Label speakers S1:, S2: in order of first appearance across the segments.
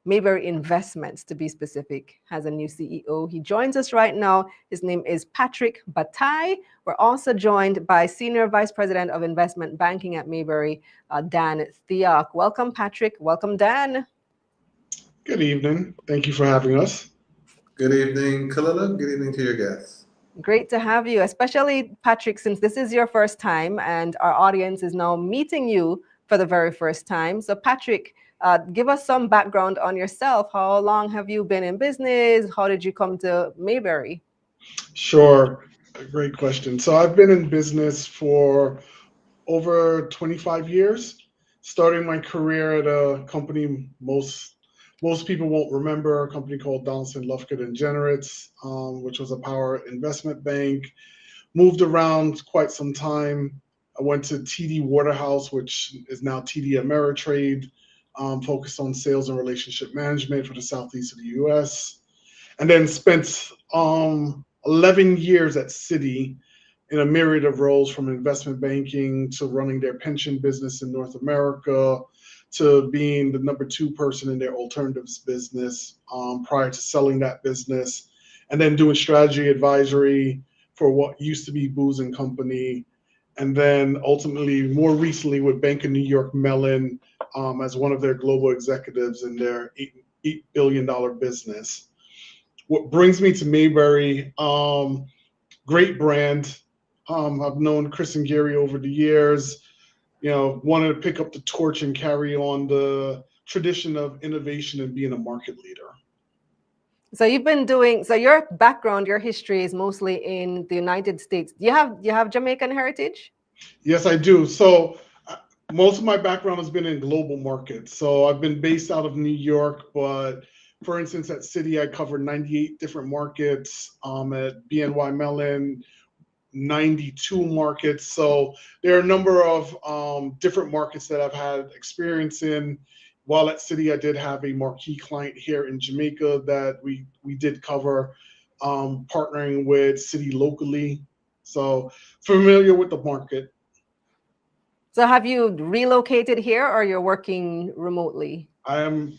S1: Mayberry Investments, to be specific, has a new CEO. He joins us right now. His name is Patrick Bataille. We're also joined by Senior Vice President of Investment Banking at Mayberry, Dan Theok. Welcome, Patrick. Welcome, Dan.
S2: Good evening. Thank you for having us.
S3: Good evening, Kalilah. Good evening to your guests.
S1: Great to have you, especially Patrick, since this is your first time and our audience is now meeting you for the very first time. So Patrick, give us some background on yourself. How long have you been in business? How did you come to Mayberry?
S2: Sure. A great question. So I've been in business for over 25 years, starting my career at a company most people won't remember, a company called Donaldson, Lufkin and Generitz, which was a power investment bank. Moved around quite some time. I went to TD Waterhouse, which is now TD Ameritrade, focused on sales and relationship management for the southeast of the U.S. And then spent 11 years at Citi in a myriad of roles, from investment banking to running their pension business in North America, to being the number 2 person in their alternatives business prior to selling that business, and then doing strategy advisory for what used to be Booz and Company, and then ultimately, more recently, with Bank of New York Mellon as one of their global executives in their $8 billion business. What brings me to Mayberry, great brand. I've known Chris and Gary over the years. Wanted to pick up the torch and carry on the tradition of innovation and being a market leader.
S1: So you've been doing, so your background, your history is mostly in the United States. Do you have Jamaican heritage?
S2: Yes, I do. So most of my background has been in global markets. So I've been based out of New York, but for instance, at Citi, I covered 98 different markets. At BNY Mellon, 92 markets. So there are a number of different markets that I've had experience in. While at Citi, I did have a marquee client here in Jamaica that we did cover, partnering with Citi locally. So familiar with the market.
S1: So have you relocated here, or you're working remotely?
S2: I am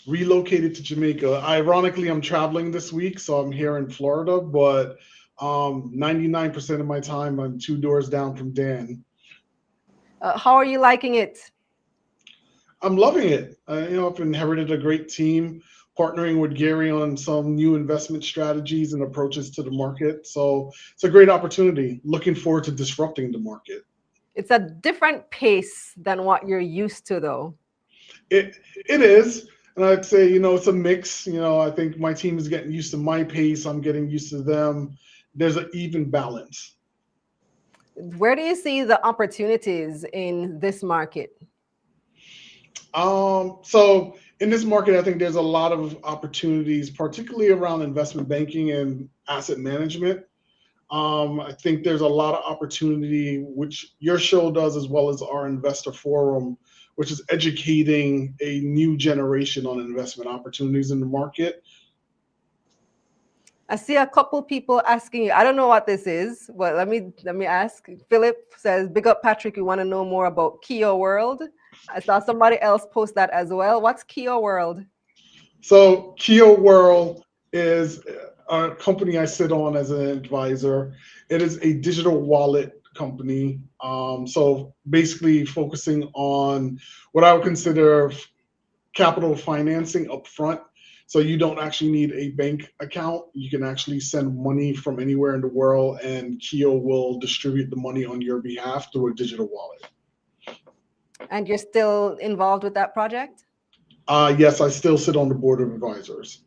S2: relocated to Jamaica. Ironically, I'm traveling this week, so I'm here in Florida, but 99% of my time, I'm 2 doors down from Dan.
S1: How are you liking it?
S2: I'm loving it. I've inherited a great team, partnering with Gary on some new investment strategies and approaches to the market. So it's a great opportunity. Looking forward to disrupting the market.
S1: It's a different pace than what you're used to, though.
S2: It is. And I'd say, it's a mix. I think my team is getting used to my pace. I'm getting used to them. There's an even balance.
S1: Where do you see the opportunities in this market?
S2: So in this market, I think there's a lot of opportunities, particularly around investment banking and asset management. I think there's a lot of opportunity, which your show does, as well as our investor forum, which is educating a new generation on investment opportunities in the market.
S1: I see a couple people asking you. I don't know what this is, but let me ask. Philip says, "Big up, Patrick. We want to know more about Keo World." I saw somebody else post that as well. What's Keo World?
S2: So Keo World is a company I sit on as an advisor. It is a digital wallet company. So basically focusing on what I would consider capital financing upfront. So you don't actually need a bank account. You can actually send money from anywhere in the world, and Keo will distribute the money on your behalf through a digital wallet.
S1: And you're still involved with that project?
S2: Yes, I still sit on the board of advisors.